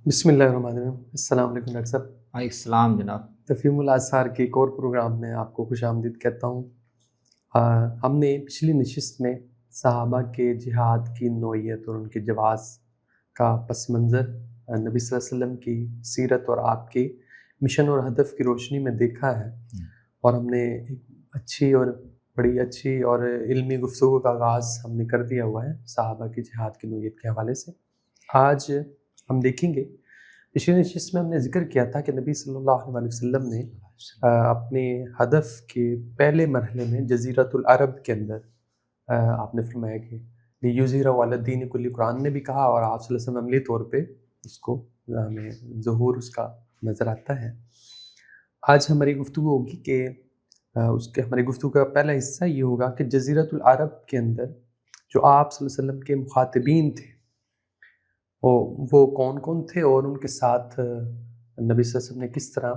بسم اللہ الرحمن الرحیم۔ السلام علیکم ڈاکٹر صاحب۔ علیکم السلام جناب۔ تفہیم الآثار کے ایک اور پروگرام میں آپ کو خوش آمدید کہتا ہوں۔ ہم نے پچھلی نشست میں صحابہ کے جہاد کی نوعیت اور ان کے جواز کا پس منظر نبی صلی اللہ علیہ وسلم کی سیرت اور آپ کے مشن اور ہدف کی روشنی میں دیکھا ہے، اور ہم نے ایک بڑی اچھی اور علمی گفتگو کا آغاز ہم نے کر دیا ہوا ہے صحابہ کی جہاد کی نوعیت کے حوالے سے۔ آج ہم دیکھیں گے، پچھلی نشست میں ہم نے ذکر کیا تھا کہ نبی صلی اللہ علیہ وسلم نے اپنے ہدف کے پہلے مرحلے میں جزیرۃ العرب کے اندر آپ نے فرمایا کہ لیظہرہ علی الدین کلہ، قرآن نے بھی کہا اور آپ صلی اللہ علیہ وسلم عملی طور پہ اس کو ہمیں ظہور اس کا نظر آتا ہے۔ آج ہماری گفتگو ہوگی کہ ہماری گفتگو کا پہلا حصہ یہ ہوگا کہ جزیرۃ العرب کے اندر جو آپ صلی اللہ علیہ وسلم کے مخاطبین تھے وہ کون کون تھے، اور ان کے ساتھ نبی صلی اللہ علیہ وسلم نے کس طرح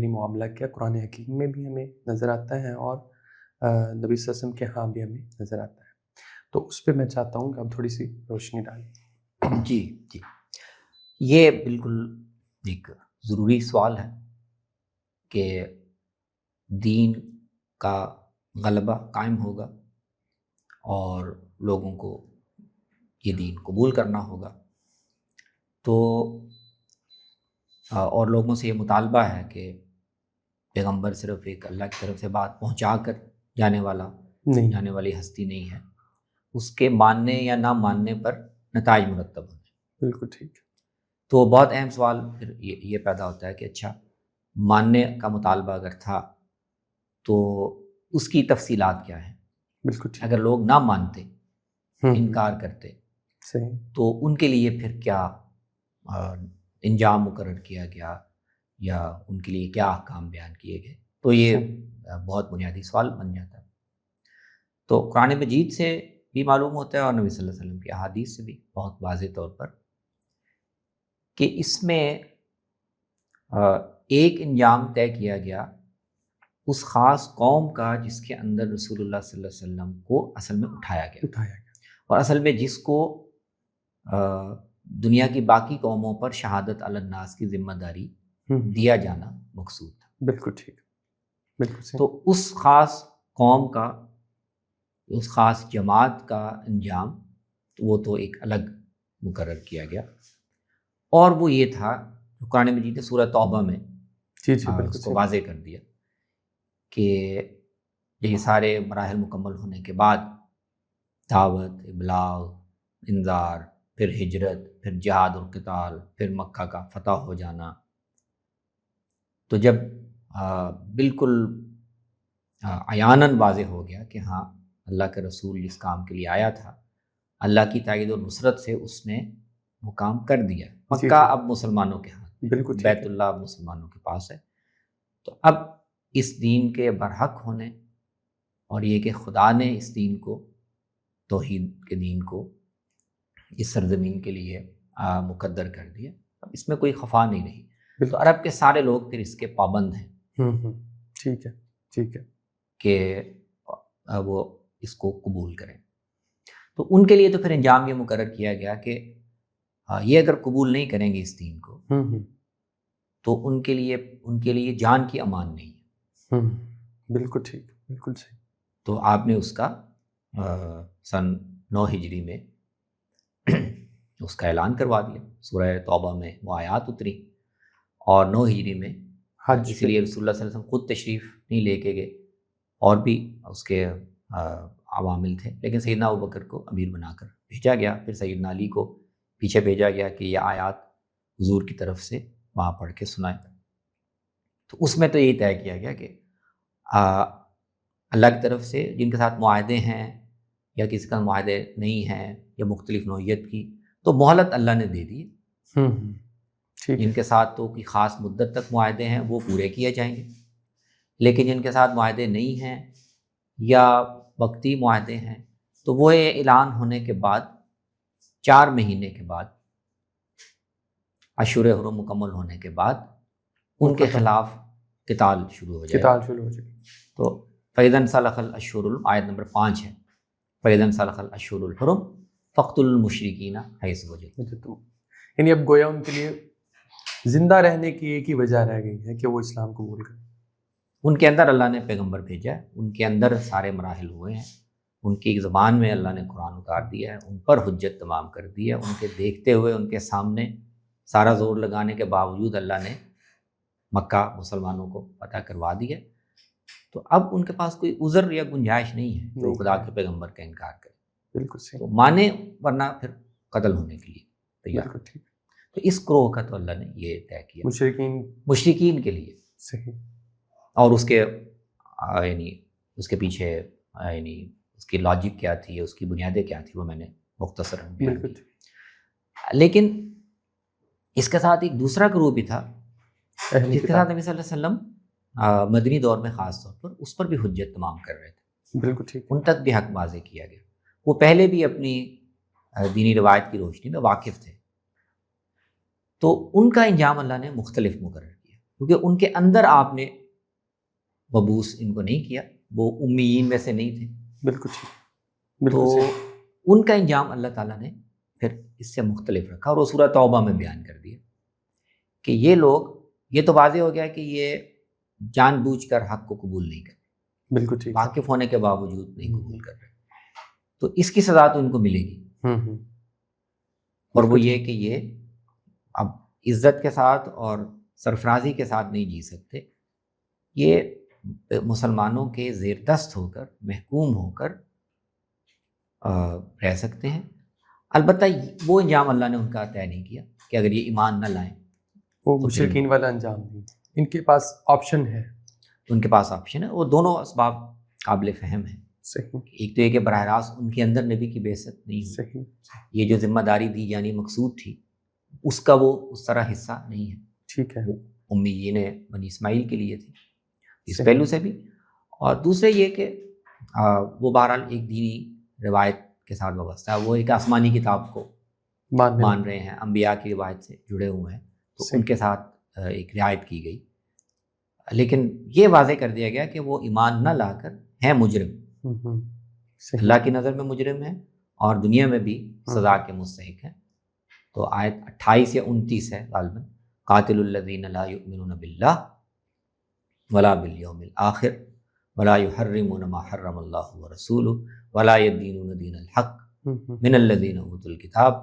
معاملہ کیا۔ قرآن حکیم میں بھی ہمیں نظر آتا ہے اور نبی صلی اللہ علیہ وسلم کے ہاں بھی ہمیں نظر آتا ہے۔ تو اس پہ میں چاہتا ہوں کہ ہم تھوڑی سی روشنی ڈالیں۔ جی، یہ بالکل ایک ضروری سوال ہے کہ دین کا غلبہ قائم ہوگا اور لوگوں کو یہ دین قبول کرنا ہوگا، تو اور لوگوں سے یہ مطالبہ ہے کہ پیغمبر صرف ایک اللہ کی طرف سے بات پہنچا کر جانے والی ہستی نہیں ہے، اس کے ماننے یا نہ ماننے پر نتائج مرتب ہونے۔ بالکل ٹھیک۔ تو بہت اہم سوال پھر یہ پیدا ہوتا ہے کہ اچھا، ماننے کا مطالبہ اگر تھا تو اس کی تفصیلات کیا ہیں؟ بالکل ٹھیک۔ اگر لوگ نہ مانتے، انکار کرتے، صحیح، تو ان کے لیے پھر کیا انجام مقرر کیا گیا یا ان کے لیے کیا احکام بیان کیے گئے؟ تو یہ بہت بنیادی سوال بن جاتا ہے۔ تو قرآن مجید سے بھی معلوم ہوتا ہے اور نبی صلی اللہ علیہ وسلم کی احادیث سے بھی بہت واضح طور پر کہ اس میں ایک انجام طے کیا گیا اس خاص قوم کا جس کے اندر رسول اللہ صلی اللہ علیہ وسلم کو اصل میں اٹھایا گیا، اور اصل میں جس کو دنیا کی باقی قوموں پر شہادت علی الناس کی ذمہ داری دیا جانا مقصود تھا۔ بالکل ٹھیک، بالکل صحیح۔ تو اس خاص قوم کا، اس خاص جماعت کا انجام وہ تو ایک الگ مقرر کیا گیا، اور وہ یہ تھا قرآن مجید نے سورہ توبہ میں اس کو واضح کر دیا کہ یہ سارے مراحل مکمل ہونے کے بعد دعوت، ابلاغ، انذار، پھر ہجرت، پھر جہاد اور قتال، پھر مکہ کا فتح ہو جانا، تو جب بالکل عیاناً واضح ہو گیا کہ ہاں اللہ کا رسول جس کام کے لیے آیا تھا، اللہ کی تائید و نصرت سے اس نے وہ کام کر دیا۔ مکہ اب مسلمانوں کے ہاتھ، بالکل بیت اللہ اب مسلمانوں کے پاس ہے، تو اب اس دین کے برحق ہونے اور یہ کہ خدا نے اس دین کو، توحید کے دین کو اس سرزمین کے لیے مقدر کر دیا، اب اس میں کوئی خفا نہیں رہی۔ تو عرب کے سارے لوگ پھر اس کے پابند ہیں، ٹھیک ہے، ٹھیک ہے، کہ وہ اس کو قبول کریں۔ تو ان کے لیے تو پھر انجام یہ مقرر کیا گیا کہ یہ اگر قبول نہیں کریں گے اس دین کو تو ان کے لیے جان کی امان نہیں ہے۔ بالکل ٹھیک، بالکل صحیح۔ تو آپ نے اس کا سن 9 ہجری میں اس کا اعلان کروا دیا، سورہ توبہ میں وہ آیات اتری، اور 9 ہجری میں اسی لیے رسول اللہ صلی اللہ علیہ وسلم خود تشریف نہیں لے کے گئے، اور بھی اس کے عوامل تھے، لیکن سیدنا ابوبکر کو امیر بنا کر بھیجا گیا، پھر سیدنا علی کو پیچھے بھیجا گیا کہ یہ آیات حضور کی طرف سے وہاں پڑھ کے سنائیں۔ تو اس میں تو یہی طے کیا گیا کہ اللہ کی طرف سے جن کے ساتھ معاہدے ہیں یا کسی کا معاہدے نہیں ہیں یا مختلف نوعیت کی، تو مہلت اللہ نے دے دی۔ جن کے ساتھ تو کوئی خاص مدت تک معاہدے ہیں وہ پورے کیے جائیں گے، لیکن جن کے ساتھ معاہدے نہیں ہیں یا وقتی معاہدے ہیں تو وہ اعلان ہونے کے بعد 4 مہینے کے بعد، اشہر حرم مکمل ہونے کے بعد ان کے خلاف قتال شروع ہو جائے۔ تو فَإِذَا انْسَلَخَ الْأَشْهُرُ الْحُرُمُ، آیت نمبر 5 ہے، فَإِذَا انْسَلَخَ الْأَشْهُرُ الْحُرُمُ فَاقْتُلُوا الْمُشْرِكِينَ حَيْثُ وَجَدتُمُوهُمْ۔ یعنی اب گویا ان کے لیے زندہ رہنے کی ایک ہی وجہ رہ گئی ہے کہ وہ اسلام قبول کریں. ان کے اندر اللہ نے پیغمبر بھیجا ہے، ان کے اندر سارے مراحل ہوئے ہیں، ان کی زبان میں اللہ نے قرآن اتار دیا ہے، ان پر حجت تمام کر دی ہے، ان کے دیکھتے ہوئے ان کے سامنے سارا زور لگانے کے باوجود اللہ نے مکہ مسلمانوں کو فتح کروا دیا. تو اب ان کے پاس کوئی عذر یا گنجائش نہیں ہے جو خدا کے پیغمبر کا انکار کرے. بالکل صحیح. تو مانے ورنہ پھر قتل ہونے کے لیے تیار. بالکل ٹھیک. تو اس گروہ کا تو اللہ نے یہ طے کیا مشرکین کے لیے. صحیح. اور اس کے یعنی اس کے پیچھے یعنی اس کی لاجک کیا تھی، اس کی بنیادیں کیا تھی، وہ میں نے مختصر بیان کی. لیکن اس کے ساتھ ایک دوسرا گروہ بھی تھا جس کے ساتھ نبی صلی اللہ علیہ وسلم مدنی دور میں خاص طور پر اس پر بھی حجت تمام کر رہے تھے. بالکل ٹھیک. ان تک بھی حق واضح کیا گیا. وہ پہلے بھی اپنی دینی روایت کی روشنی میں واقف تھے، تو ان کا انجام اللہ نے مختلف مقرر کیا، کیونکہ ان کے اندر آپ نے مبوس ان کو نہیں کیا، وہ امیین میں سے نہیں تھے. بالکل ٹھیک. تو ان کا انجام اللہ تعالیٰ نے پھر اس سے مختلف رکھا، اور وہ سورہ توبہ میں بیان کر دیا کہ یہ لوگ، یہ تو واضح ہو گیا کہ یہ جان بوجھ کر حق کو قبول نہیں کرتے. بالکل ٹھیک. واقف ہونے کے باوجود نہیں قبول کر رہے، تو اس کی سزا تو ان کو ملے گی. اور وہ یہ کہ یہ اب عزت کے ساتھ اور سرفرازی کے ساتھ نہیں جی سکتے، یہ مسلمانوں کے زیر دست ہو کر، محکوم ہو کر رہ سکتے ہیں. البتہ وہ انجام اللہ نے ان کا طے نہیں کیا کہ اگر یہ ایمان نہ لائیں، وہ مشرکین والا انجام نہیں. ان کے پاس آپشن ہے، ان کے پاس آپشن ہے. وہ دونوں اسباب قابل فہم ہیں. صحیح. ایک تو یہ کہ براہ راست ان کے اندر نبی کی بعثت نہیں ہوئی. صحیح. یہ جو ذمہ داری دی جانی مقصود تھی اس کا وہ اس طرح حصہ نہیں ہے. ٹھیک ہے. وہ امیین بنی اسماعیل کے لیے تھی اس پہلو سے بھی. اور دوسرے یہ کہ وہ بہرحال ایک دینی روایت کے ساتھ وابستہ ہے، وہ ایک آسمانی کتاب کو مان رہے ہیں، انبیاء کی روایت سے جڑے ہوئے ہیں، تو ان کے ساتھ ایک رعایت کی گئی. لیکن یہ واضح کر دیا گیا کہ وہ ایمان نہ لا کر ہیں مجرم، اللہ کی نظر میں مجرم ہیں اور دنیا میں بھی سزا کے مستحق ہیں. تو آیت 28 یا 29 ہے غالباً، قاتل الذین لا یؤمنون باللہ ولا بالیوم الآخر ولا یحرمون ما حرم اللہ ورسولہ ولا یدینون دین الحق من الذین اوتوا الکتاب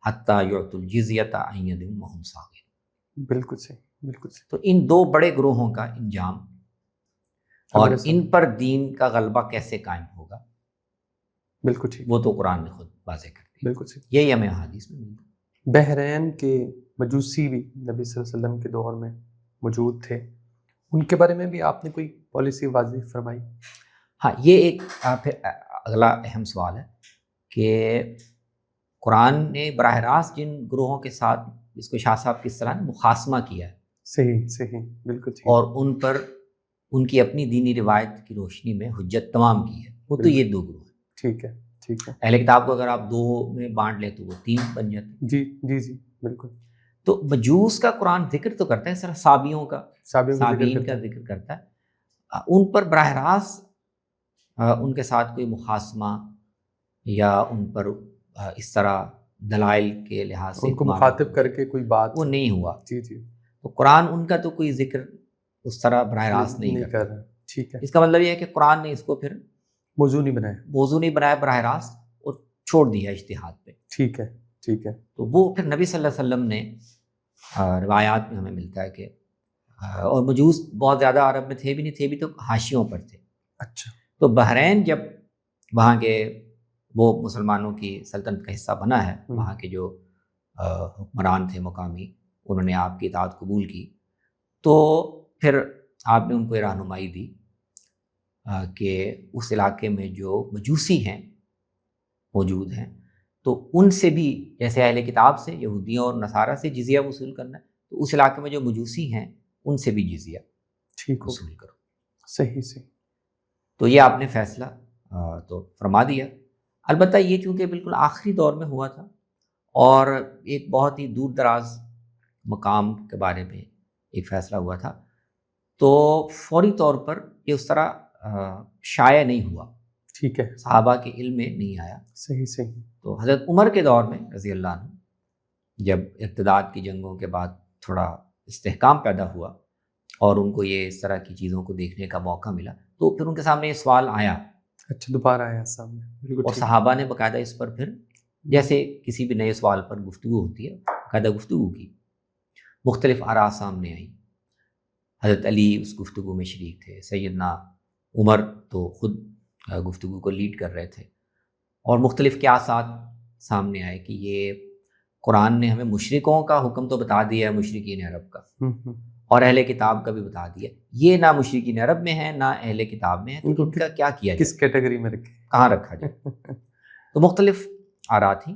حتی یعطوا الجزیۃ عن ید وہم صاغرون. بالکل صحیح. بالکل صحیح. تو ان دو بڑے گروہوں کا انجام اور ان پر دین کا غلبہ کیسے قائم ہوگا، بالکل ٹھیک، وہ تو قرآن نے خود واضح کر دیا. بالکل صحیح. یہی ہمیں احادیث میں ملتا ہے. بحرین کے مجوسی بھی نبی صلی اللہ علیہ وسلم کے دور میں موجود تھے، ان کے بارے میں بھی آپ نے کوئی پالیسی واضح فرمائی؟ ہاں، یہ ایک پھر اگلا اہم سوال ہے کہ قرآن نے براہ راست جن گروہوں کے ساتھ، اس کو شاہ صاحب کس طرح نے مخاصمہ کیا ہے. صحیح صحیح. بالکل ٹھیک. اور ان پر ان کی اپنی دینی روایت کی روشنی میں حجت تمام کی ہے، وہ تو یہ دو گروہ ہیں. ٹھیک ہے. ٹھیک ہے. اہل کتاب کو اگر آپ دو میں بانٹ لیں تو وہ 3 بن جاتے ہیں. جی جی جی بالکل. تو مجوس کا قرآن ذکر تو کرتا ہے، صرف صابئین کا ذکر کرتا ہے. ان پر براہ راست ان کے ساتھ کوئی مخاصمہ یا ان پر اس طرح دلائل کے لحاظ سے ان کو مخاطب کر کے کوئی بات وہ نہیں ہوا. جی جی. تو قرآن ان کا تو کوئی ذکر اس طرح براہ راست نہیں کر رہا. ٹھیک ہے. اس کا مطلب یہ ہے کہ قرآن نے اس کو پھر موضوع نہیں بنایا براہ راست اور چھوڑ دیا اجتہاد پہ. ٹھیک ہے. ٹھیک ہے. تو وہ پھر نبی صلی اللہ علیہ وسلم نے روایات میں ہمیں ملتا ہے کہ اور مجوس بہت زیادہ عرب میں تھے بھی نہیں، تھے بھی تو حاشیوں پر تھے. اچھا. تو بحرین جب وہاں کے وہ مسلمانوں کی سلطنت کا حصہ بنا ہے، وہاں کے جو حکمران تھے مقامی، انہوں نے آپ کی اطاعت قبول کی، تو پھر آپ نے ان کو رہنمائی دی کہ اس علاقے میں جو مجوسی ہیں موجود ہیں تو ان سے بھی، جیسے اہل کتاب سے یہودیوں اور نصارہ سے جزیہ وصول کرنا ہے، تو اس علاقے میں جو مجوسی ہیں ان سے بھی جزیہ ٹھیک وصول کرو. صحیح صحیح. تو یہ آپ نے فیصلہ تو فرما دیا. البتہ یہ چونکہ بالکل آخری دور میں ہوا تھا اور ایک بہت ہی دور دراز مقام کے بارے میں ایک فیصلہ ہوا تھا، تو فوری طور پر یہ اس طرح شائع نہیں ہوا. ٹھیک ہے. صحابہ کے علم میں نہیں آیا. صحیح صحیح. تو حضرت عمر کے دور میں رضی اللہ عنہ، جب ارتداد کی جنگوں کے بعد تھوڑا استحکام پیدا ہوا اور ان کو یہ اس طرح کی چیزوں کو دیکھنے کا موقع ملا تو پھر ان کے سامنے یہ سوال آیا، اچھا دوبارہ آیا سامنے، بالکل اور ٹھیک۔ صحابہ نے باقاعدہ اس پر پھر جیسے کسی بھی نئے سوال پر گفتگو ہوتی ہے باقاعدہ گفتگو کی، مختلف آراء سامنے آئیں۔ حضرت علی اس گفتگو میں شریک تھے، سیدنا عمر تو خود گفتگو کو لیڈ کر رہے تھے، اور مختلف قیاسات سامنے آئے کہ یہ قرآن نے ہمیں مشرکوں کا حکم تو بتا دیا ہے، مشرکین عرب کا، اور اہل کتاب کا بھی بتا دیا، یہ نہ مشرکین عرب میں ہے نہ اہل کتاب میں ہے، تو ان کا کیا کیا جائے، کس کیٹیگری میں رکھے، کہاں رکھا جائے؟ تو مختلف آراء تھیں۔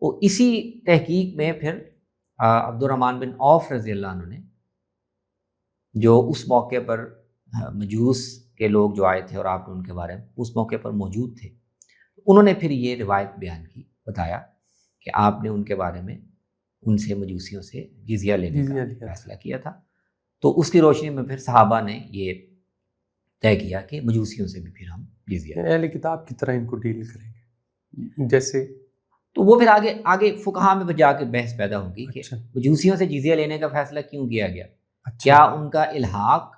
وہ اسی تحقیق میں پھر عبد الرحمن بن عوف رضی اللہ عنہ نے، جو اس موقع پر مجوس کے لوگ جو آئے تھے اور آپ نے ان کے بارے میں اس موقع پر موجود تھے، انہوں نے پھر یہ روایت بیان کی، بتایا کہ آپ نے ان کے بارے میں ان سے مجوسیوں سے جزیہ لینے کا فیصلہ کیا تھا۔ تو اس کی روشنی میں پھر صحابہ نے یہ طے کیا کہ مجوسیوں سے بھی پھر ہم جزیہ، اہل کتاب کی طرح ان کو ڈیل کریں گے جیسے، تو وہ پھر آگے فقہا میں جا کے بحث پیدا ہوگی کہ اچھا مجوسیوں سے جزیہ لینے کا فیصلہ کیوں کیا گیا، اچھا کیا ان کا الحاق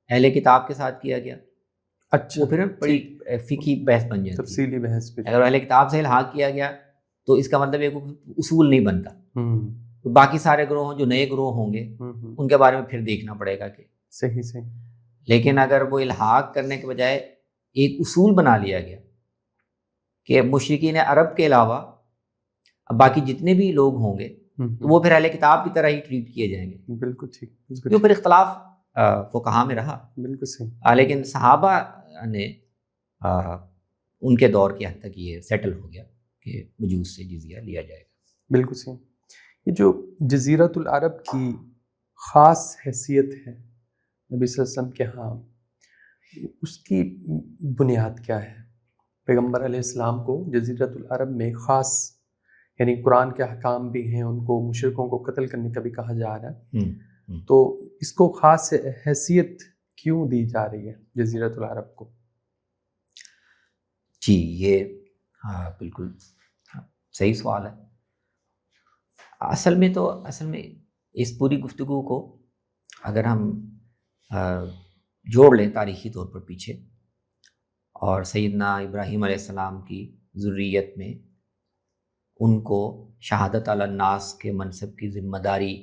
اہل کتاب کے ساتھ کیا گیا؟ اچھا، وہ پھر بڑی فقہی بحث بن جاتی ہے، تفصیلی بحث پہ، اگر اہل کتاب سے الحاق کیا گیا تو اس کا مطلب ایک اصول نہیں بنتا، تو باقی سارے گروہ جو نئے گروہ ہوں گے ان کے بارے میں پھر دیکھنا پڑے گا کہ صحیح صحیح، لیکن اگر وہ الحاق کرنے کے بجائے ایک اصول بنا لیا گیا کہ مشرکین عرب کے علاوہ اب باقی جتنے بھی لوگ ہوں گے تو وہ پھر اہل کتاب کی طرح ہی ٹریٹ کیے جائیں گے، بالکل ٹھیک، جو پھر اختلاف فقہا میں رہا، بالکل صحیح، لیکن صحابہ نے ان کے دور کے حد تک یہ سیٹل ہو گیا کہ مجوس سے جزیہ لیا جائے گا۔ بالکل صحیح۔ یہ جو جزیرۃ العرب کی خاص حیثیت ہے نبی صلی اللہ علیہ وسلم کے ہاں، اس کی بنیاد کیا ہے؟ پیغمبر علیہ السلام کو جزیرۃ العرب میں خاص، یعنی قرآن کے احکام بھی ہیں، ان کو مشرکوں کو قتل کرنے کا بھی کہا جا رہا ہے، تو اس کو خاص حیثیت کیوں دی جا رہی ہے جزیرۃ العرب کو؟ جی یہ بالکل صحیح سوال ہے۔ اصل میں اس پوری گفتگو کو اگر ہم جوڑ لیں تاریخی طور پر پیچھے، اور سیدنا ابراہیم علیہ السلام کی ذریت میں ان کو شہادت علی الناس کے منصب کی ذمہ داری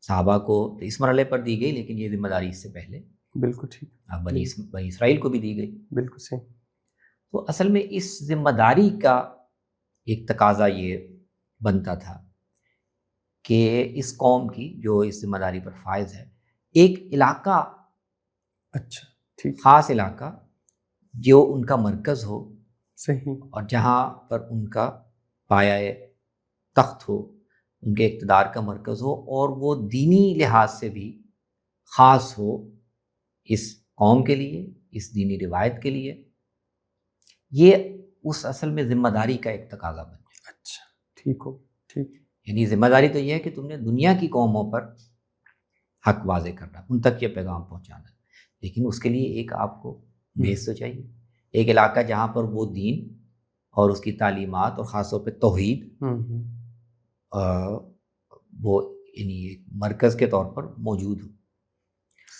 صحابہ کو اس مرحلے پر دی گئی، لیکن یہ ذمہ داری اس سے پہلے بالکل ٹھیک، بنی اسرائیل کو بھی دی گئی۔ بالکل صحیح۔ تو اصل میں اس ذمہ داری کا ایک تقاضا یہ بنتا تھا کہ اس قوم کی جو اس ذمہ داری پر فائز ہے، ایک علاقہ، اچھا ٹھیک، خاص علاقہ جو ان کا مرکز ہو، صحیح، اور جہاں پر ان کا پایہ تخت ہو، ان کے اقتدار کا مرکز ہو، اور وہ دینی لحاظ سے بھی خاص ہو اس قوم کے لیے، اس دینی روایت کے لیے، یہ اس اصل میں ذمہ داری کا ایک تقاضا بن جائے۔ اچھا ٹھیک ہو، ٹھیک، یعنی ذمہ داری تو یہ ہے کہ تم نے دنیا کی قوموں پر حق واضح کرنا، ان تک یہ پیغام پہنچانا، لیکن اس کے لیے ایک آپ کو بیس تو چاہیے، ایک علاقہ جہاں پر وہ دین اور اس کی تعلیمات اور خاص طور پہ توحید وہ یعنی ایک مرکز کے طور پر موجود ہو۔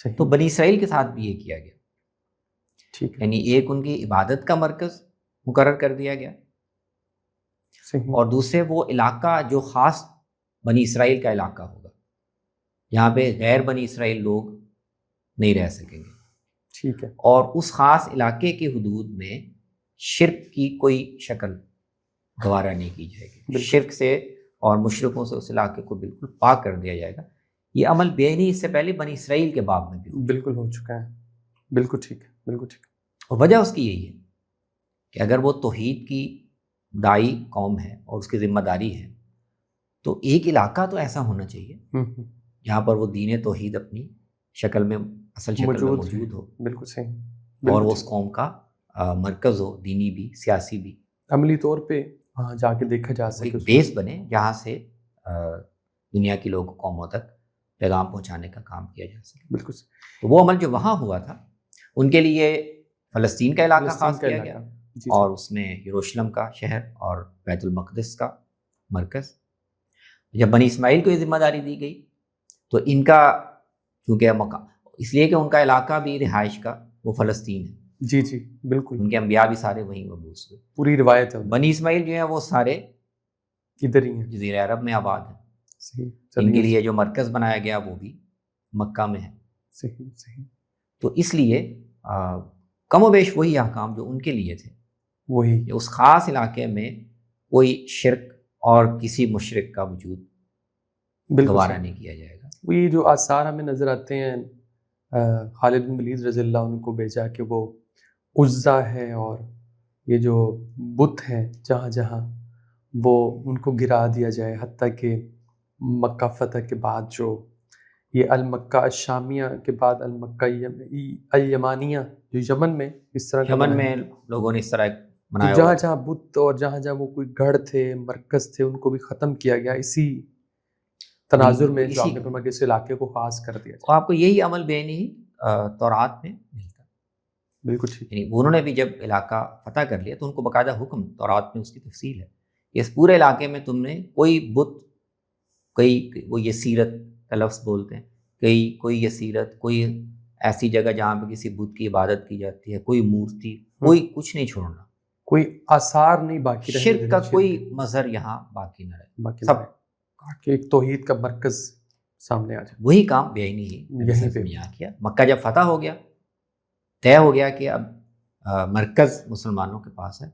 صحیح، تو بنی اسرائیل کے ساتھ بھی یہ کیا گیا، ٹھیک ہے، یعنی ایک ان کی عبادت کا مرکز مقرر کر دیا گیا، صحیح، اور دوسرے وہ علاقہ جو خاص بنی اسرائیل کا علاقہ ہوگا، یہاں پہ غیر بنی اسرائیل لوگ نہیں رہ سکیں گے، ٹھیک ہے، اور اس خاص علاقے کی حدود میں شرک کی کوئی شکل گوارا نہیں کی جائے گی، شرک سے اور مشرکوں سے اس علاقے کو بالکل پاک کر دیا جائے گا۔ یہ عمل بینی اس سے پہلے بنی اسرائیل کے باب میں بھی بالکل ہو چکا ہے، بالکل ٹھیک ہے، بالکل ٹھیک، اور وجہ اس کی یہی ہے کہ اگر وہ توحید کی دائی قوم ہے اور اس کی ذمہ داری ہے، تو ایک علاقہ تو ایسا ہونا چاہیے جہاں پر وہ دین توحید اپنی شکل میں، اصل شکل میں موجود ہو، بالکل صحیح، اور وہ اس قوم کا مرکز ہو، دینی بھی، سیاسی بھی، عملی طور پہ وہاں جا کے دیکھا جا سکے، ایک بیس بنے جہاں سے دنیا کی لوگ قوموں تک پیغام پہنچانے کا کام کیا جا سکے۔ بالکل، تو وہ عمل جو وہاں ہوا تھا، ان کے لیے فلسطین کا علاقہ خاص کیا گیا، اور اس میں یروشلم کا شہر اور بیت المقدس کا مرکز، جب بنی اسماعیل کو یہ ذمہ داری دی گئی تو ان کا چونکہ مقام اس لیے کہ ان کا علاقہ بھی رہائش کا وہ فلسطین ہے، جی جی بالکل، ان کے انبیاء بھی سارے وہیں مبعوث ہوئے، پوری روایت ہے بنی اسماعیل جو ہیں وہ سارے ادھر ہی ہیں، جزیرہ عرب میں آباد ہیں، صحیح، ان کے چلیے، لیے جو مرکز بنایا گیا وہ بھی مکہ میں ہے، صحیح صحیح، تو اس لیے کم و بیش وہی احکام جو ان کے لیے تھے وہی کہ اس خاص علاقے میں کوئی شرک اور کسی مشرک کا وجود بالکل گوارا صحیح۔ نہیں کیا جائے گا۔ وہ یہ جو آثار ہمیں نظر آتے ہیں خالد بن ولید رضی اللہ عنہ کو بھیجا کہ وہ عزا ہے اور یہ جو بت ہیں جہاں جہاں وہ ان کو گرا دیا جائے، حتیٰ کہ مکہ فتح کے بعد جو یہ المکہ الشامیہ کے بعد المکہ الیمانیہ جو یمن میں اس طرح کا یمن بنا میں ہے، لوگوں نے اس طرح تو بنایا جہاں ہوا جہاں بت اور جہاں جہاں وہ کوئی گڑھ تھے، مرکز تھے، ان کو بھی ختم کیا گیا اسی تناظر میں جو آپ نے فرمایا کہ اس علاقے کو خاص کر دیا اور آپ کو یہی عمل بینی تورات میں ملتا ہے، بالکل ٹھیک، یعنی انہوں نے بھی جب علاقہ فتح کر لیا تو ان کو باقاعدہ حکم تورات میں اس کی تفصیل ہے کہ اس پورے علاقے میں تم نے کوئی بت، کئی وہ یسیرت کا لفظ بولتے ہیں، کوئی یسیرت، کوئی ایسی جگہ جہاں پہ کسی بت کی عبادت کی جاتی ہے، کوئی مورتی، کوئی کچھ نہیں چھوڑنا، کوئی آثار نہیں باقی رہنے شرک کا دینے، کوئی مظہر یہاں باقی نہ رہے، باقی سب کاٹ کے ایک توحید کا مرکز سامنے آ جائے، وہی کام بے عینی ہی یہیں پہ یہاں کیا۔ مکہ جب فتح ہو گیا، طے ہو گیا کہ اب مرکز مسلمانوں کے پاس ہے،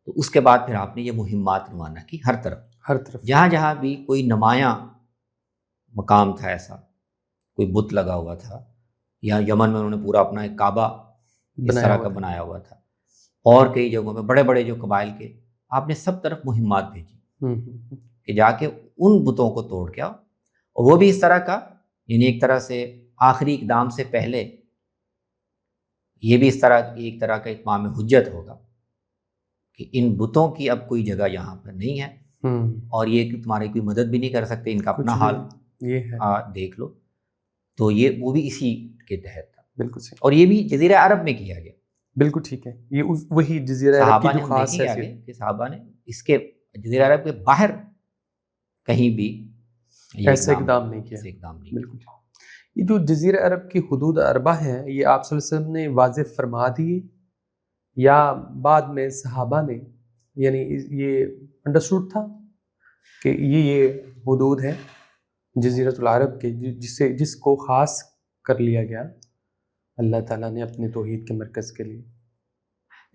تو اس کے بعد پھر آپ نے یہ مہمات روانہ کی ہر طرف، جہاں جہاں بھی کوئی نمایاں مقام تھا، ایسا کوئی بت لگا ہوا تھا، یا یمن میں انہوں نے پورا اپنا ایک کعبہ اس طرح کا بنایا ہوا تھا، اور کئی جگہوں میں بڑے بڑے جو قبائل کے، آپ نے سب طرف مہمات بھیجی کہ جا کے ان بتوں کو توڑ کے آؤ، اور وہ بھی اس طرح کا، یعنی ایک طرح سے آخری اقدام سے پہلے یہ بھی اس طرح ایک طرح کا اتمام حجت ہوگا کہ ان بتوں کی اب کوئی جگہ یہاں پر نہیں ہے، اور یہ کہ تمہاری کوئی مدد بھی نہیں کر سکتے، ان کا اپنا حال یہ ہے، دیکھ لو، تو یہ وہ بھی اسی کے تحت تھا، بالکل صحیح، اور یہ بھی جزیرہ عرب میں کیا گیا، بالکل ٹھیک ہے، یہ وہی جزیرہ عرب کی جو خاص ہے کہ صحابہ نے اس کے جزیرہ عرب کے باہر کہیں بھی ایسا اقدام نہیں کیا، بالکل۔ یہ جو جزیرہ عرب کی حدود اربع ہیں، یہ آپ صلی اللہ علیہ وسلم نے واضح فرما دیے یا بعد میں صحابہ نے، یعنی یہ انڈرسٹوڈ تھا کہ یہ حدود ہے جزیرۃ العرب کے جس کو خاص کر لیا گیا اللہ تعالیٰ نے اپنے توحید کے مرکز کے لیے؟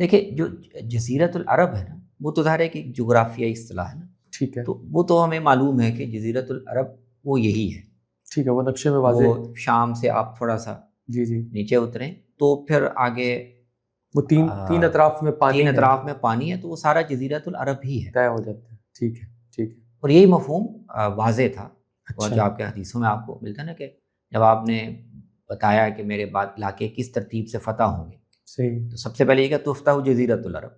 دیکھیں، جو جزیرۃ العرب ہے نا، وہ تو ظاہر ہے کہ ایک جغرافیائی اصطلاح ہے نا، ٹھیک ہے، تو وہ تو ہمیں معلوم ہے کہ جزیرۃ العرب وہ یہی ہے، ٹھیک ہے، وہ نقشے میں واضح، وہ شام سے آپ تھوڑا سا جی جی نیچے اتریں تو پھر آگے وہ تین اطراف میں پانی، تین اطراف میں پانی ہے، تو وہ سارا جزیرۃ العرب ہی ہے، طے ہو جاتا ہے، ٹھیک ہے ٹھیک ہے، اور یہی مفہوم واضح تھا، اور اچھا، جو آپ کے حدیثوں میں آپ کو ملتا ہے نا کہ جب آپ نے بتایا کہ میرے بعد علاقے کس ترتیب سے فتح ہوں گے، صحیح، تو سب سے پہلے یہ کہ تفتح جزیرۃ العرب،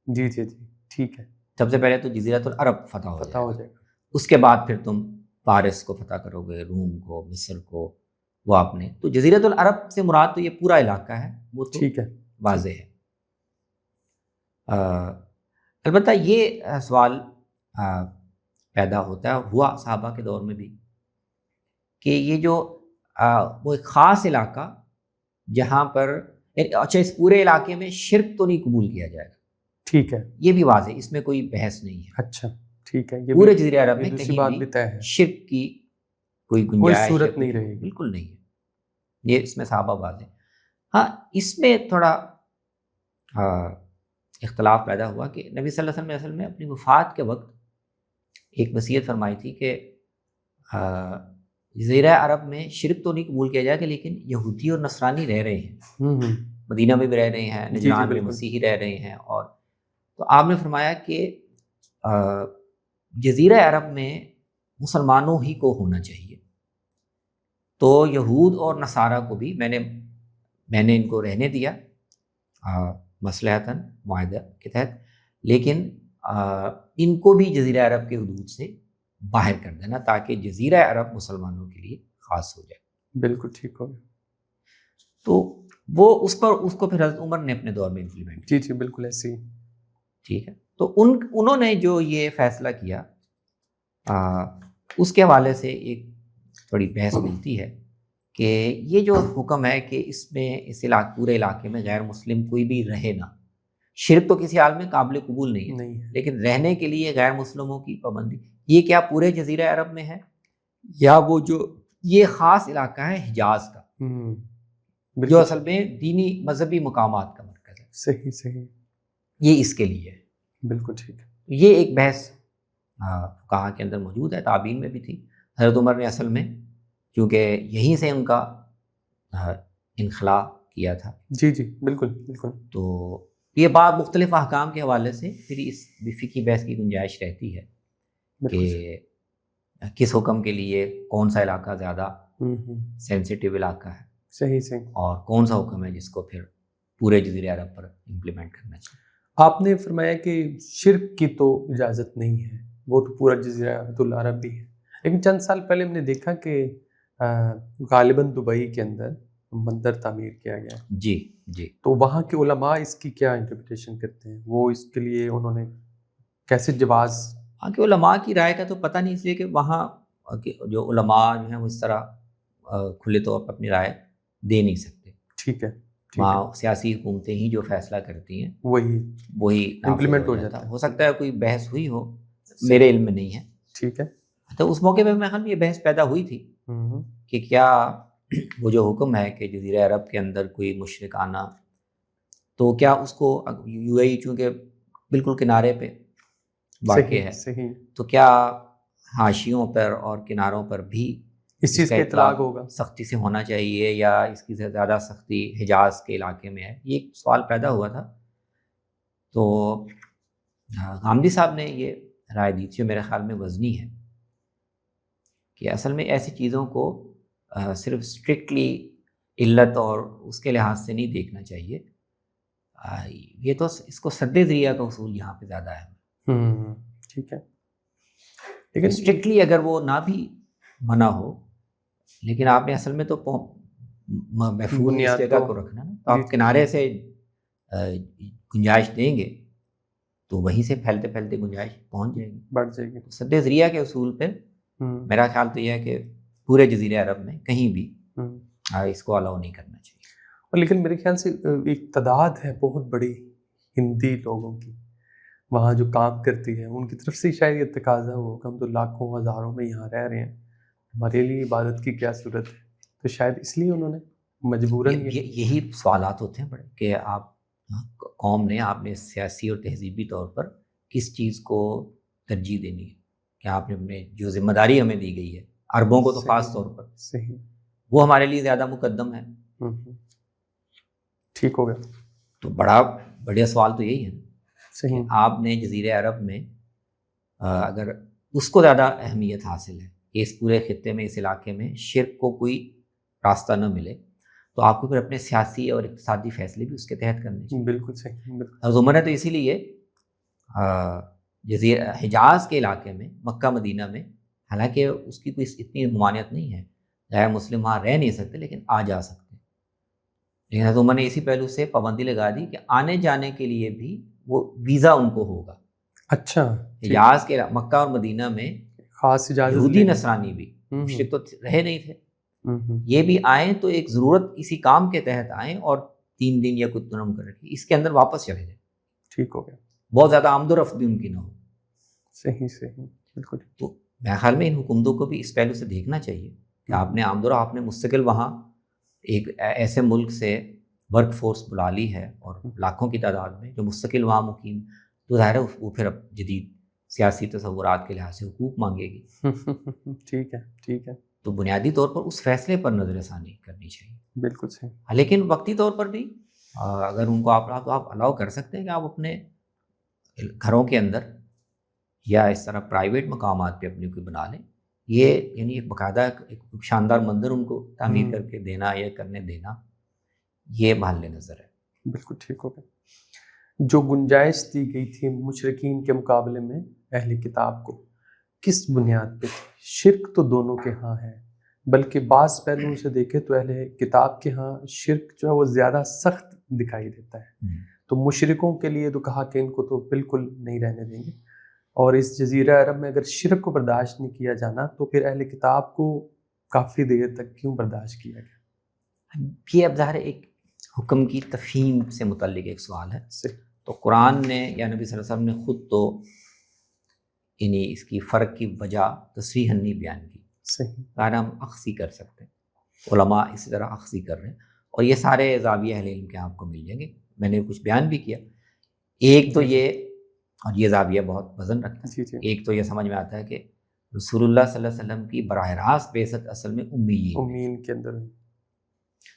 جی جی جی ٹھیک ہے، سب سے پہلے تو جزیرۃ العرب فتح ہو جائے جائے گا، اس کے بعد پھر تم فارس کو فتح کرو گے، روم کو، مصر کو، وہ آپ نے، تو جزیرۃ العرب سے مراد تو یہ پورا علاقہ ہے، وہ تو ٹھیک ہے، واضح ہے۔ البتہ یہ سوال پیدا ہوتا ہے، ہوا صحابہ کے دور میں بھی، کہ یہ جو وہ ایک خاص علاقہ جہاں پر، اچھا اس پورے علاقے میں شرک تو نہیں قبول کیا جائے گا، ٹھیک ہے، یہ بھی واضح، اس میں کوئی بحث نہیں ہے، اچھا ٹھیک ہے، پورے جزیرہ عرب میں دوسری کہیں بات بھی بھی طے ہے، شرک کی کوئی کوئی گنجائش صورت نہیں رہے گی، بالکل نہیں ہے، یہ اس میں صحابہ واضح۔ ہاں، اس میں تھوڑا اختلاف پیدا ہوا کہ نبی صلی اللہ علیہ وسلم نے اصل میں اپنی وفات کے وقت ایک وصیت فرمائی تھی کہ جزیرہ عرب میں شرک تو نہیں قبول کیا جائے گا، لیکن یہودی اور نصرانی رہ رہے ہیں، مدینہ میں بھی رہ رہے ہیں، نجران میں مسیحی رہ رہے ہیں، اور تو آپ نے فرمایا کہ جزیرہ عرب میں مسلمانوں ہی کو ہونا چاہیے، تو یہود اور نصارہ کو بھی میں نے ان کو رہنے دیا مصلحتاً معاہدہ کے تحت، لیکن ان کو بھی جزیرہ عرب کے حدود سے باہر کر دینا تاکہ جزیرہ عرب مسلمانوں کے لیے خاص ہو جائے۔ بالکل ٹھیک ہو گیا، تو وہ اس کو پھر حضرت عمر نے اپنے دور میں امپلیمنٹ، جی جی بالکل ایسے ہی، ٹھیک ہے۔ تو انہوں نے جو یہ فیصلہ کیا اس کے حوالے سے ایک تھوڑی بحث ملتی ہے کہ یہ جو حکم ہے کہ اس میں اس پورے علاقے میں غیر مسلم کوئی بھی رہے نہ، شرک تو کسی حال میں قابل قبول نہیں ہے، لیکن رہنے کے لیے غیر مسلموں کی پابندی، یہ کیا پورے جزیرہ عرب میں ہے یا وہ جو یہ خاص علاقہ ہے حجاز کا جو اصل میں دینی مذہبی مقامات کا مرکز ہے؟ صحیح یہ اس کے لیے ہے۔ بالکل ٹھیک ہے۔ یہ ایک بحث فقہا کے اندر موجود ہے، تابعین میں بھی تھی۔ حضرت عمر نے اصل میں کیونکہ یہیں سے ان کا انخلاء کیا تھا، جی بالکل، تو یہ بات مختلف احکام کے حوالے سے پھر اس فقہی بحث کی گنجائش رہتی ہے کہ کس حکم کے لیے کون سا علاقہ زیادہ سینسیٹیو علاقہ ہے، صحیح اور کون سا حکم ہے جس کو پھر پورے جزیرہ عرب پر امپلیمنٹ کرنا چاہیے۔ آپ نے فرمایا کہ شرک کی تو اجازت نہیں ہے، وہ تو پورا جزیرہ العرب بھی ہے، لیکن چند سال پہلے ہم نے دیکھا کہ غالباً دبئی کے اندر مندر تعمیر کیا گیا ہے۔ جی تو وہاں کے علماء اس کی کیا انٹرپریٹیشن کرتے ہیں؟ وہ اس کے لیے انہوں نے کیسے جواز؟ وہاں کے علماء کی رائے کا تو پتہ نہیں، اس لیے کہ وہاں جو علماء جو ہیں وہ اس طرح کھلے طور پر اپنی رائے دے نہیں سکتے۔ ٹھیک ہے، وہاں سیاسی حکومتیں ہی جو فیصلہ کرتی ہیں وہی امپلیمنٹ ہو جاتا ہے۔ ہو سکتا ہے کوئی بحث ہوئی ہو، میرے علم میں نہیں ہے۔ ٹھیک ہے، تو اس موقع پہ میں خیال یہ بحث پیدا ہوئی تھی کہ کیا وہ جو حکم ہے کہ جزیرہ عرب کے اندر کوئی مشرکانہ، تو کیا اس کو یو اے ای چونکہ بالکل کنارے پہ واقع ہے، تو کیا حاشیوں پر اور کناروں پر بھی اس چیز کا اطلاق ہوگا، سختی سے ہونا چاہیے، یا اس کی زیادہ سختی حجاز کے علاقے میں ہے؟ یہ ایک سوال پیدا ہوا تھا۔ تو غامدی صاحب نے یہ رائے دی تھی جو میرے خیال میں وزنی ہے کہ اصل میں ایسی چیزوں کو صرف اسٹرکٹلی علت اور اس کے لحاظ سے نہیں دیکھنا چاہیے، یہ تو اس کو سد ذریعہ کا اصول یہاں پہ زیادہ ہے۔ ٹھیک ہے، لیکن اسٹرکٹلی اگر وہ نہ بھی منع ہو، لیکن آپ نے اصل میں تو محفوظ اس جگہ کو رکھنا نا، تو آپ کنارے سے گنجائش دیں گے تو وہیں سے پھیلتے پھیلتے گنجائش پہنچ جائے گی، بڑھ جائے گی۔ سد ذریعہ کے اصول پہ میرا خیال تو یہ ہے کہ پورے جزیرہ عرب میں کہیں بھی اس کو الاؤ نہیں کرنا چاہیے۔ اور لیکن میرے خیال سے ایک تعداد ہے بہت بڑی ہندی لوگوں کی وہاں جو کام کرتی ہے، ان کی طرف سے شاید یہ تقاضا ہو کہ ہم تو لاکھوں ہزاروں میں یہاں رہ رہے ہیں، ہمارے لیے عبادت کی کیا صورت ہے، تو شاید اس لیے انہوں نے مجبوراً یہی سوالات ہوتے ہیں بڑے کہ آپ قوم نے، آپ نے سیاسی اور تہذیبی طور پر کس چیز کو ترجیح دینی ہے، کہ آپ نے اپنے جو ذمہ داری ہمیں دی گئی ہے عربوں کو تو خاص طور پر، وہ ہمارے لیے زیادہ مقدم ہے۔ ٹھیک ہو گیا۔ تو بڑا سوال تو یہی ہے کہ آپ نے جزیرہ عرب میں اگر اس کو زیادہ اہمیت حاصل ہے کہ اس پورے خطے میں، اس علاقے میں شرک کو کوئی راستہ نہ ملے، تو آپ کو پھر اپنے سیاسی اور اقتصادی فیصلے بھی اس کے تحت کرنے چاہیے۔ بالکل صحیح۔ عمر نے تو اسی لیے جزیرہ حجاز کے علاقے میں، مکہ مدینہ میں، حالانکہ اس کی کوئی اتنی ممانعت نہیں ہے، غیر مسلم وہاں رہ نہیں سکتے لیکن آ جا سکتے، لیکن حضرت عمر نے اسی پہلو سے پابندی لگا دی کہ آنے جانے کے لیے بھی وہ ویزا ان کو ہوگا۔ اچھا، حجاز کے مکہ اور مدینہ میں خاص اجازت، یہودی نصرانی بھی مشرک تو رہے نہیں تھے، یہ بھی آئیں تو ایک ضرورت کسی کام کے تحت آئیں اور 3 دن یا کچھ دن کر کے اس کے اندر واپس چلے جائیں۔ ٹھیک ہو گیا، بہت زیادہ آمد و رفت بھی ان کی نہ ہو۔ صحیح، بالکل۔ تو میرے خیال میں ان حکومتوں کو بھی اس پہلو سے دیکھنا چاہیے کہ آپ نے آمد و رفت، آپ نے مستقل وہاں ایک ایسے ملک سے ورک فورس بلا لی ہے اور لاکھوں کی تعداد میں جو مستقل وہاں مقیم، تو ظاہر ہے وہ پھر اب جدید سیاسی تصورات کے لحاظ سے حقوق مانگے گی۔ ٹھیک ہے۔ تو بنیادی طور پر اس فیصلے پر نظر ثانی کرنی چاہیے۔ بالکل صحیح۔ لیکن وقتی طور پر بھی اگر ان کو آپ الاؤ کر سکتے ہیں کہ آپ اپنے گھروں کے اندر یا اس طرح پرائیویٹ مقامات پہ اپنے کوئی بنا لیں، یہ یعنی ایک باقاعدہ ایک شاندار مندر ان کو تعمیر کر کے دینا یا کرنے دینا، یہ محل نظر ہے۔ بالکل ٹھیک ہو گیا۔ جو گنجائش دی گئی تھی مشرکین کے مقابلے میں اہل کتاب کو، کس بنیاد پہ تھی؟ شرک تو دونوں کے ہاں ہے، بلکہ بعض پہلوؤں سے دیکھیں تو اہل کتاب کے ہاں شرک جو ہے وہ زیادہ سخت دکھائی دیتا ہے، تو مشرکوں کے لیے تو کہا کہ ان کو تو بالکل نہیں رہنے دیں گے، اور اس جزیرہ عرب میں اگر شرک کو برداشت نہیں کیا جانا تو پھر اہل کتاب کو کافی دیر تک کیوں برداشت کیا گیا؟ یہ اب ظاہر ایک حکم کی تفہیم سے متعلق ایک سوال ہے. صحیح. تو قرآن نے یا نبی صلی اللہ علیہ وسلم نے خود تو یعنی اس کی فرق کی وجہ تصریحاً نہیں بیان کی. صحیح. ظاہر ہم اخذی کر سکتے ہیں، علماء اسی طرح اخذی کر رہے ہیں، اور یہ سارے زاویہ اہل علم کے آپ کو مل جائیں گے. میں نے کچھ بیان بھی کیا. ایک تو یہ، اور یہ زاویہ بہت وزن رکھتا ہے، ایک تو یہ سمجھ میں آتا ہے کہ رسول اللہ صلی اللہ علیہ وسلم کی براہ راست بعثت اصل میں امیین کے اندر،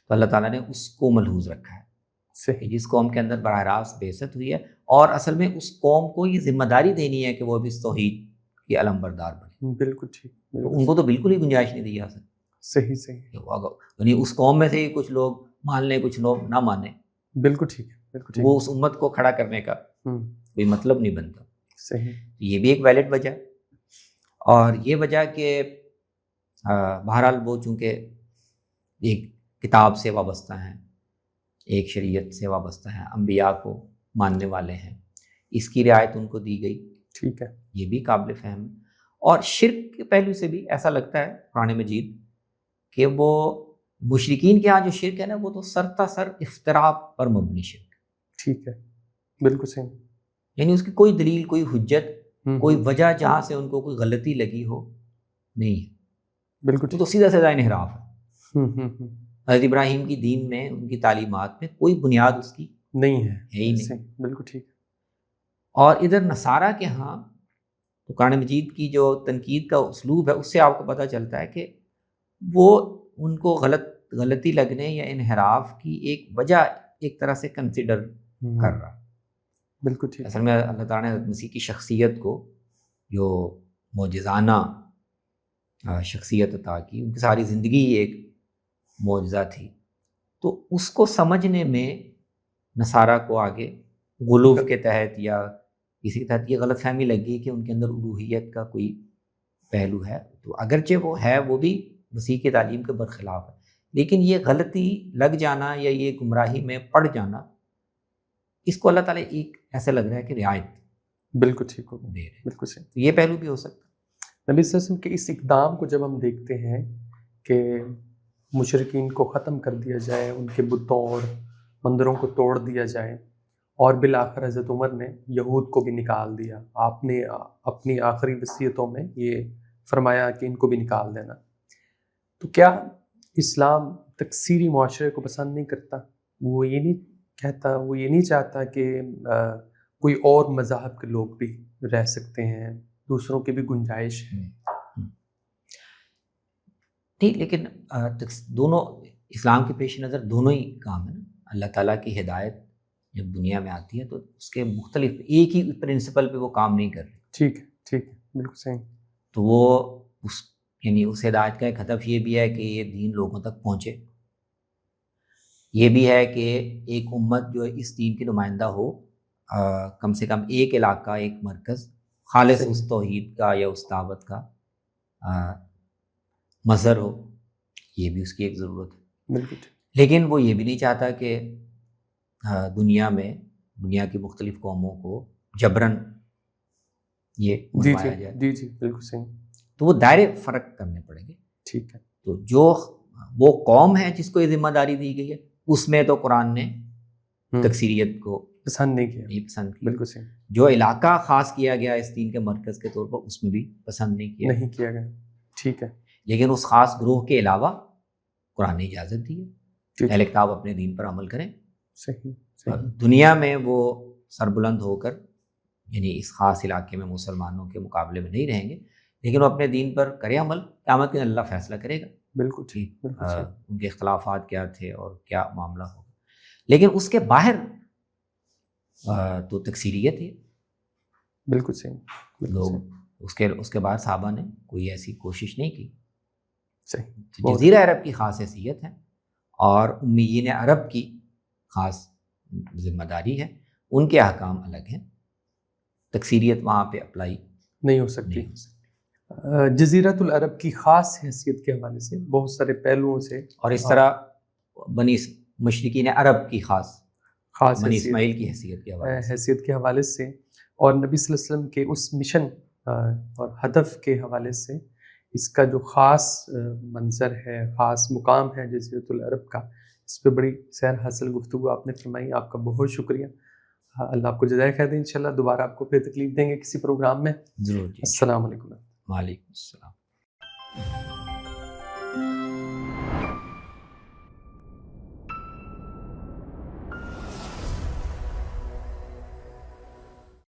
تو اللہ تعالیٰ نے اس کو ملحوظ رکھا ہے. صحیح. جس قوم کے اندر براہ راست بعثت ہوئی ہے، اور اصل میں اس قوم کو یہ ذمہ داری دینی ہے کہ وہ بھی توحید کی علم بردار بنے. بالکل ٹھیک. ان کو تو بالکل ہی گنجائش نہیں دی جا سکتی. صحیح صحیح. یعنی اس قوم میں سے ہی کچھ لوگ مان لیں کچھ لوگ نہ مانیں. بالکل ٹھیک ہے. بالکل ٹھیک. وہ اس امت کو کھڑا کرنے کا کوئی مطلب نہیں بنتا. صحیح. یہ بھی ایک ویلڈ وجہ ہے. اور یہ وجہ کہ بہرحال وہ چونکہ ایک کتاب سے وابستہ ہیں، ایک شریعت سے وابستہ ہیں، انبیاء کو ماننے والے ہیں، اس کی رعایت ان کو دی گئی. ٹھیک ہے. یہ بھی قابل فہم ہے. اور شرک کے پہلو سے بھی ایسا لگتا ہے قرآن مجید کہ وہ مشرکین کے ہاں جو شرک ہے نا، وہ تو سرتا سر افتراء پر مبنی شرک. ٹھیک ہے. بالکل صحیح. یعنی اس کی کوئی دلیل، کوئی حجت، کوئی وجہ جہاں سے ان کو کوئی غلطی لگی ہو نہیں ہے. بالکل تو سیدھا سیدھا انحراف ہے. حضرت ابراہیم کی دین میں، ان کی تعلیمات میں کوئی بنیاد اس کی نہیں ہے ہی نہیں. بالکل ٹھیک. اور ادھر نصارہ کے ہاں تو قرآن مجید کی جو تنقید کا اسلوب ہے، اس سے آپ کو پتہ چلتا ہے کہ وہ ان کو غلطی لگنے یا انحراف کی ایک وجہ ایک طرح سے کنسیڈر کر رہا. بالکل ٹھیک. اصل میں اللہ تعالیٰ نے حضرت مسیح کی شخصیت کو جو معجزانہ شخصیت عطا کی، ان کی ساری زندگی ایک معجزہ تھی، تو اس کو سمجھنے میں نصارہ کو آگے غلو کے تحت یا کسی کے تحت یہ غلط فہمی لگ گئی کہ ان کے اندر الوہیت کا کوئی پہلو ہے. تو اگرچہ وہ ہے، وہ بھی مسیح کی تعلیم کے برخلاف ہے، لیکن یہ غلطی لگ جانا یا یہ گمراہی میں پڑ جانا، اس کو اللہ تعالیٰ ایک ایسا لگ رہا ہے کہ رعایت بالکل ٹھیک ہو دے رہے. بالکل صحیح. یہ پہلو بھی ہو سکتا ہے. نبی صلی اللہ علیہ وسلم کے اس اقدام کو جب ہم دیکھتے ہیں کہ مشرکین کو ختم کر دیا جائے، ان کے بتوں اور مندروں کو توڑ دیا جائے، اور بالآخر حضرت عمر نے یہود کو بھی نکال دیا. آپ نے اپنی آخری وصیتوں میں یہ فرمایا کہ ان کو بھی نکال دینا. تو کیا اسلام تکثیری معاشرے کو پسند نہیں کرتا؟ وہ یہ نہیں کہتا، وہ یہ نہیں چاہتا کہ کوئی اور مذاہب کے لوگ بھی رہ سکتے ہیں، دوسروں کی بھی گنجائش ہے؟ ٹھیک، لیکن دونوں اسلام کے پیش نظر دونوں ہی کام ہیں. اللہ تعالیٰ کی ہدایت جب دنیا میں آتی ہے تو اس کے مختلف ایک ہی پرنسپل پہ وہ کام نہیں کر رہے. ٹھیک ہے. ٹھیک ہے. بالکل صحیح. تو وہ یعنی اس ہدایت کا ایک ہدف یہ بھی ہے کہ یہ دین لوگوں تک پہنچے. یہ بھی ہے کہ ایک امت جو اس دین کی نمائندہ ہو، کم سے کم ایک علاقہ، ایک مرکز خالص اس توحید کا یا اس دعوت کا مظہر ہو. یہ بھی اس کی ایک ضرورت ہے. بالکل. لیکن وہ یہ بھی نہیں چاہتا کہ دنیا کی مختلف قوموں کو جبراً یہ منوایا جائے. جی جی بالکل صحیح. تو وہ دائرے فرق کرنے پڑیں گے. ٹھیک ہے. تو جو وہ قوم ہے جس کو یہ ذمہ داری دی گئی ہے، اس میں تو قرآن نے تکثیریت کو پسند نہیں کیا. بالکل صحیح. جو علاقہ خاص کیا گیا اس دین کے مرکز کے طور پر، اس میں بھی پسند نہیں کیا گیا. ٹھیک ہے. لیکن اس خاص گروہ کے علاوہ قرآن نے اجازت دی ہے اہل کتاب اپنے دین پر عمل کریں. صحیح. دنیا میں وہ سربلند ہو کر یعنی اس خاص علاقے میں مسلمانوں کے مقابلے میں نہیں رہیں گے، لیکن وہ اپنے دین پر کرے عمل. قیامت کے اللہ فیصلہ کرے گا. بالکل ٹھیک. ان کے اختلافات کیا تھے اور کیا معاملہ ہوگا. لیکن اس کے باہر تو تکثیریت ہے. بالکل صحیح. لوگ اس کے بعد صحابہ نے کوئی ایسی کوشش نہیں کی. صحیح. جزیرہ عرب کی خاص حیثیت ہے اور امیین عرب کی خاص ذمہ داری ہے. ان کے احکام الگ ہیں. تکثیریت وہاں پہ اپلائی نہیں ہو سکتی. جزیرۃ العرب کی خاص حیثیت کے حوالے سے بہت سارے پہلوؤں سے، اور اس طرح بنی مشرکین عرب کی خاص بنی اسماعیل کی حیثیت کے حوالے سے اور نبی صلی اللہ علیہ وسلم کے اس مشن اور ہدف کے حوالے سے اس کا جو خاص منظر ہے، خاص مقام ہے جزیرۃ العرب کا، اس پہ بڑی سیر حاصل گفتگو آپ نے فرمائی، آپ کا بہت شکریہ۔ اللہ آپ کو جزائے خیر دے، انشاءاللہ دوبارہ آپ کو پھر تکلیف دیں گے کسی پروگرام میں۔ ضرور جی، السلام علیکم۔ وعلیکم السلام۔